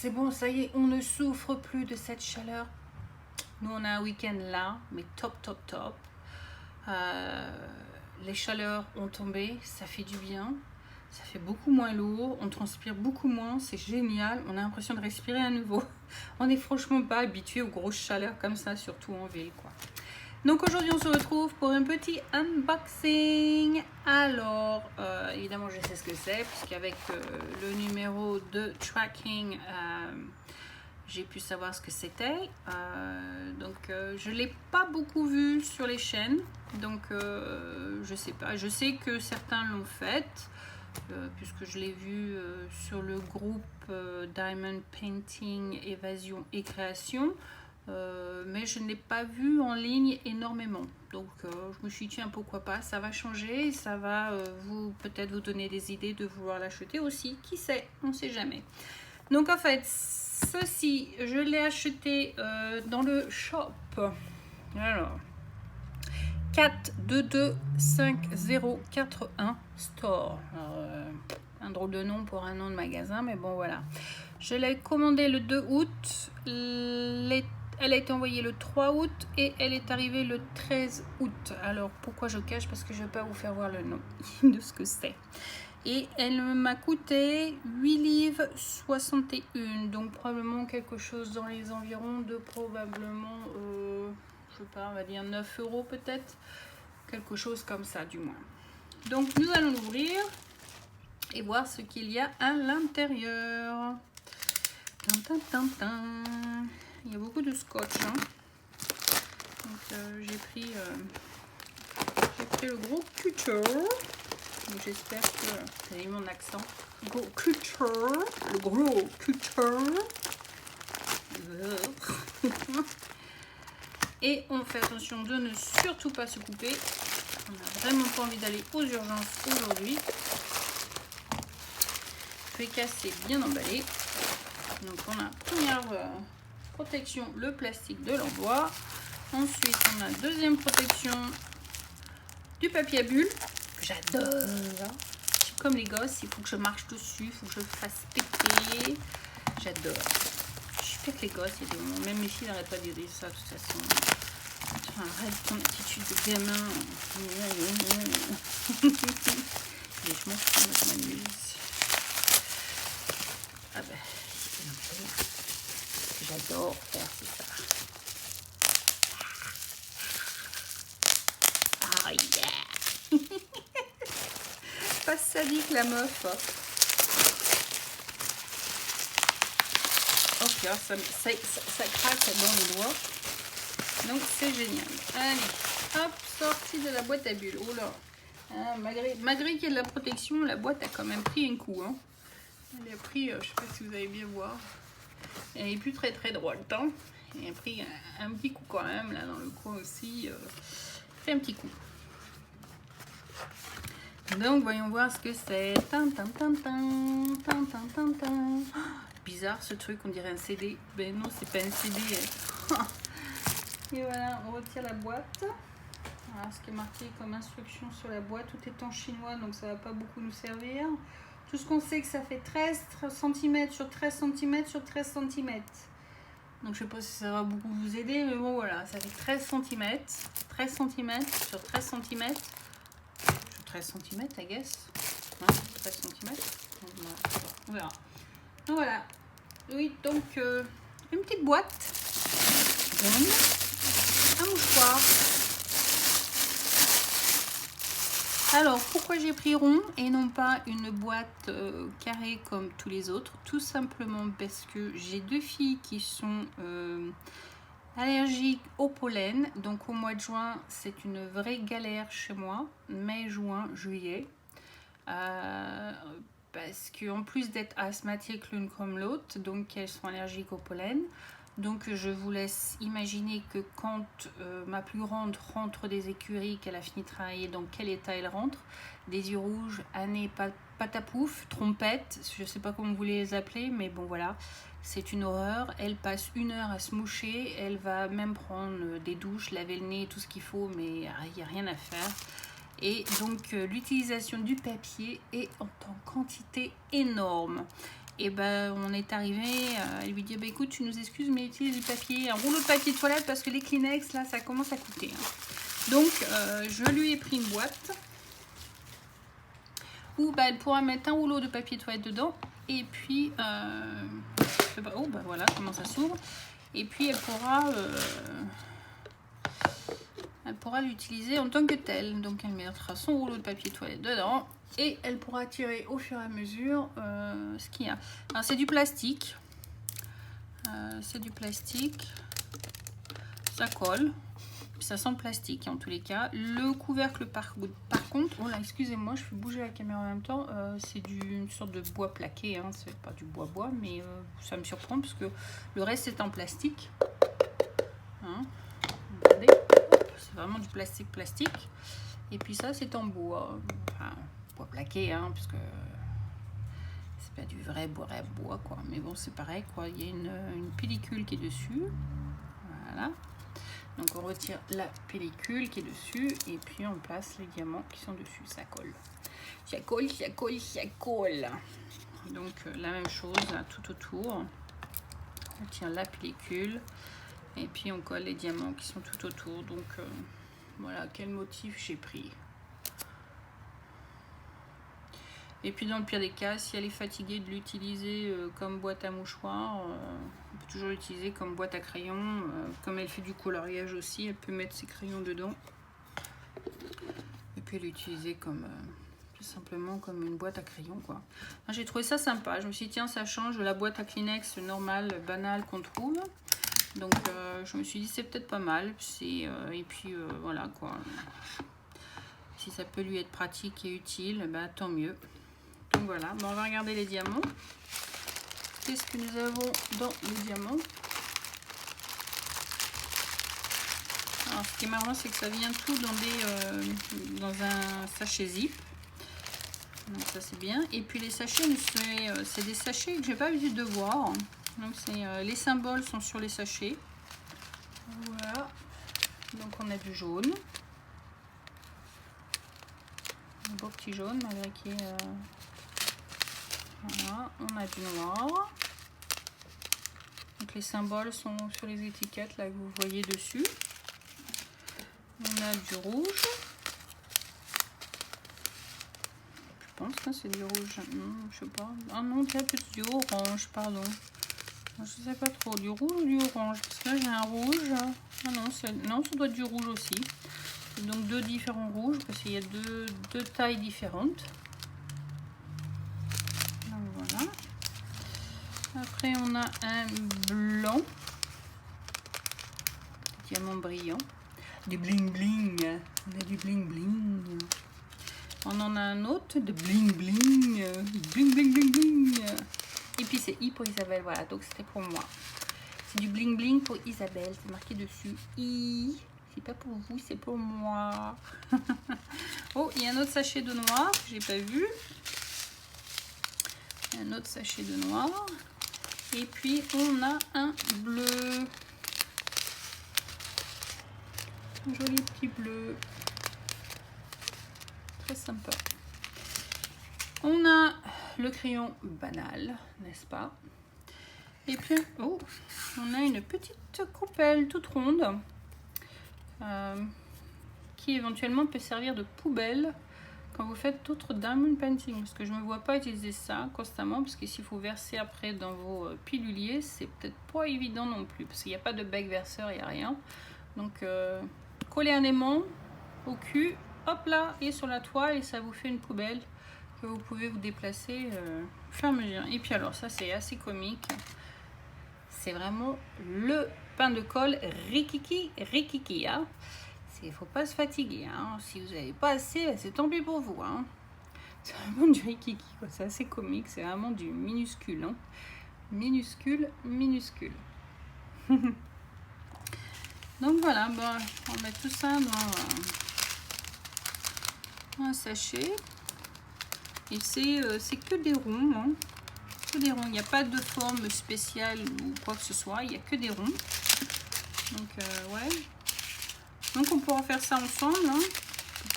c'est bon, ça y est, on ne souffre plus de cette chaleur. Nous, on a un week-end là, mais top, top, top. Les chaleurs ont tombé, ça fait du bien. Ça fait beaucoup moins lourd, on transpire beaucoup moins, c'est génial. On a l'impression de respirer à nouveau. On n'est franchement pas habitué aux grosses chaleurs comme ça, surtout en ville, quoi. Donc aujourd'hui, on se retrouve pour un petit unboxing. Alors, évidemment, je sais ce que c'est, puisqu'avec le numéro de tracking, j'ai pu savoir ce que c'était. Je ne l'ai pas beaucoup vu sur les chaînes. Donc, je sais pas. Je sais que certains l'ont fait, puisque je l'ai vu sur le groupe Diamond Painting, Évasion et Création. Mais je ne l'ai pas vu en ligne énormément, donc je me suis dit tiens, pourquoi pas, ça va changer, ça va peut-être vous donner des idées de vouloir l'acheter aussi, qui sait, on ne sait jamais. Donc en fait, ceci, je l'ai acheté dans le shop, alors 4225041 store. Alors, un drôle de nom pour un nom de magasin, mais bon voilà. Je l'ai commandé le 2 août, elle a été envoyée le 3 août et elle est arrivée le 13 août. Alors pourquoi je cache? Parce que je ne vais pas vous faire voir le nom de ce que c'est. Et elle m'a coûté 8 livres 61, donc probablement quelque chose dans les environs de probablement, je sais pas, on va dire 9 € peut-être, quelque chose comme ça du moins. Donc nous allons l'ouvrir et voir ce qu'il y a à l'intérieur. Il y a beaucoup de scotch, hein. Donc j'ai pris le gros cutter. J'espère que vous avez mon accent. Le gros cutter. Et on fait attention de ne surtout pas se couper. On n'a vraiment pas envie d'aller aux urgences aujourd'hui. Précasse est bien emballé. Donc on a première protection, le plastique de l'envoi. Ensuite on a deuxième protection, du papier à bulles, que j'adore. Je suis comme les gosses, il faut que je marche dessus, il faut que je fasse péter. J'adore. Je suis pire que les gosses, même mes filles n'arrêtent pas de dire ça de toute façon. Enfin, arrête ton attitude de gamin. Mais je m'en fous, moi je m'amuse. Ah ben, ce que j'adore faire, c'est ça. Oh yeah. Pas sadique la meuf. Ok, ça craque dans les doigts. Donc c'est génial. Allez, hop, sortie de la boîte à bulles. Oh là. Hein, malgré qu'il y ait de la protection, la boîte a quand même pris un coup, hein. Elle a pris, je sais pas si vous allez bien voir, elle est plus très droite, hein. Elle a pris un petit coup quand même, là dans le coin aussi, fait un petit coup. Donc voyons voir ce que c'est. Bizarre ce truc, on dirait un CD. Ben non, c'est pas un CD. Et voilà, on retire la boîte. Voilà ce qui est marqué comme instruction sur la boîte. Tout est en chinois, donc ça va pas beaucoup nous servir. Tout ce qu'on sait que ça fait 13 cm sur 13 cm sur 13 cm. Donc je sais pas si ça va beaucoup vous aider, mais bon voilà, ça fait 13 cm. 13 cm sur 13 cm. Sur 13 cm, I guess. Hein, 13 cm. On verra. Donc voilà. Oui, donc une petite boîte. Un mouchoir. Alors, pourquoi j'ai pris rond et non pas une boîte carrée comme tous les autres? Tout simplement parce que j'ai deux filles qui sont allergiques au pollen. Donc au mois de juin, c'est une vraie galère chez moi. Mai, juin, juillet. Parce qu'en plus d'être asthmatiques l'une comme l'autre, donc elles sont allergiques au pollen. Donc je vous laisse imaginer que quand ma plus grande rentre des écuries, qu'elle a fini de travailler, dans quel état elle rentre, des yeux rouges, à nez patapouf, trompette, je ne sais pas comment vous les appeler, mais bon voilà, c'est une horreur. Elle passe 1 heure à se moucher, elle va même prendre des douches, laver le nez, tout ce qu'il faut, mais il n'y a rien à faire. Et donc l'utilisation du papier est en quantité énorme. Et ben on est arrivé, elle lui dit bah, écoute, tu nous excuses, mais utilise du papier, un rouleau de papier de toilette parce que les Kleenex là ça commence à coûter. Hein. Donc je lui ai pris une boîte où bah, elle pourra mettre un rouleau de papier de toilette dedans. Et puis oh bah voilà comment ça s'ouvre. Et puis elle pourra l'utiliser en tant que telle. Donc elle mettra son rouleau de papier de toilette dedans. Et elle pourra tirer au fur et à mesure ce qu'il y a. Alors c'est du plastique. C'est du plastique. Ça colle. Ça sent le plastique en tous les cas. Le couvercle par contre, oh là excusez-moi, je fais bouger la caméra en même temps. C'est une sorte de bois plaqué. Hein. C'est pas du bois, mais ça me surprend parce que le reste est en plastique. Hein. Regardez, c'est vraiment du plastique. Et puis ça c'est en bois. Enfin, bois plaqué, hein, parce que c'est pas du vrai bois quoi, mais bon c'est pareil quoi. Il y a une pellicule qui est dessus, voilà, donc on retire la pellicule qui est dessus et puis on place les diamants qui sont dessus. Ça colle, donc la même chose là, tout autour. On retire la pellicule et puis on colle les diamants qui sont tout autour. Donc voilà quel motif j'ai pris. Et puis dans le pire des cas, si elle est fatiguée de l'utiliser comme boîte à mouchoirs, on peut toujours l'utiliser comme boîte à crayons. Comme elle fait du coloriage aussi, elle peut mettre ses crayons dedans. Et puis l'utiliser comme tout simplement comme une boîte à crayons quoi. J'ai trouvé ça sympa. Je me suis dit tiens ça change de la boîte à Kleenex normale, banale qu'on trouve. Donc je me suis dit c'est peut-être pas mal. Et puis voilà quoi. Si ça peut lui être pratique et utile, bah, tant mieux. Donc voilà, bon, on va regarder les diamants. Qu'est-ce que nous avons dans les diamants? Alors ce qui est marrant c'est que ça vient tout dans un sachet zip. Donc ça c'est bien. Et puis les sachets, c'est des sachets que j'ai pas l'habitude de voir. Donc les symboles sont sur les sachets. Voilà. Donc on a du jaune. Un beau petit jaune malgré qu'il est... Voilà, on a du noir. Donc les symboles sont sur les étiquettes là que vous voyez dessus. On a du rouge. Je pense que c'est du rouge. Non, je sais pas. Ah non, peut-être du orange, pardon. Je sais pas trop. Du rouge ou du orange? Parce que là j'ai un rouge. Ah non, non, ça doit être du rouge aussi. Donc deux différents rouges parce qu'il y a deux tailles différentes. Donc voilà. Après on a un blanc, diamant brillant, du bling bling. On a du bling bling. On en a un autre de bling bling, bling bling bling bling. Et puis c'est I pour Isabelle, voilà. Donc c'était pour moi. C'est du bling bling pour Isabelle. C'est marqué dessus I. C'est pas pour vous, c'est pour moi. Oh, il y a un autre sachet de noir que j'ai pas vu. Un autre sachet de noir. Et puis on a un bleu. Un joli petit bleu. Très sympa. On a le crayon banal, n'est-ce pas? Et puis, oh, on a une petite coupelle toute ronde. Qui éventuellement peut servir de poubelle quand vous faites d'autres diamond painting, parce que je ne me vois pas utiliser ça constamment, parce que s'il faut verser après dans vos piluliers, c'est peut-être pas évident non plus, parce qu'il n'y a pas de bec verseur, il n'y a rien. Donc collez un aimant au cul, hop là, et sur la toile, et ça vous fait une poubelle que vous pouvez vous déplacer au fur et à mesure. Et puis alors ça c'est assez comique, c'est vraiment le pain de colle rikiki, hein. Il ne faut pas se fatiguer, hein. Si vous n'avez pas assez, c'est tant pis pour vous, hein. C'est vraiment du rikiki, quoi. C'est assez comique, c'est vraiment du minuscule, hein. Minuscule. Donc voilà, bon, on met tout ça dans un sachet. Et c'est que des ronds, hein. Que des ronds. Il n'y a pas de forme spéciale ou quoi que ce soit, il n'y a que des ronds. Donc ouais. Donc on pourra faire ça ensemble, hein.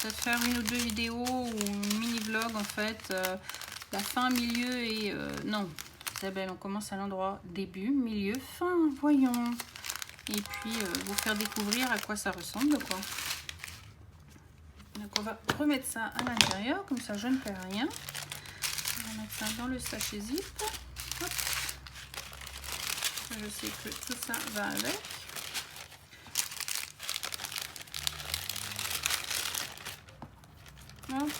Peut-être faire une ou deux vidéos ou une mini vlog en fait, la fin, milieu et non, Isabelle, on commence à l'endroit début, milieu, fin, voyons. Et puis, vous faire découvrir à quoi ça ressemble, quoi. Donc, on va remettre ça à l'intérieur, comme ça, je ne perds rien. On va mettre ça dans le sachet zip. Hop. Je sais que tout ça va avec. Hop.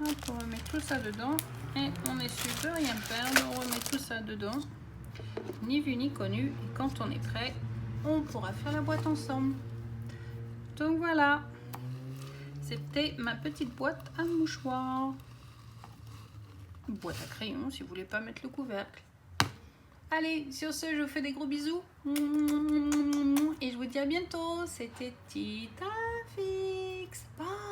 Hop, on remet tout ça dedans. Et on est sûr de rien perdre. On remet tout ça dedans. Ni vu ni connu. Et quand on est prêt, on pourra faire la boîte ensemble. Donc voilà. C'était ma petite boîte à mouchoirs. Boîte à crayon si vous voulez pas mettre le couvercle. Allez, sur ce, je vous fais des gros bisous. Et je vous dis à bientôt. C'était Tita Fix. Bye.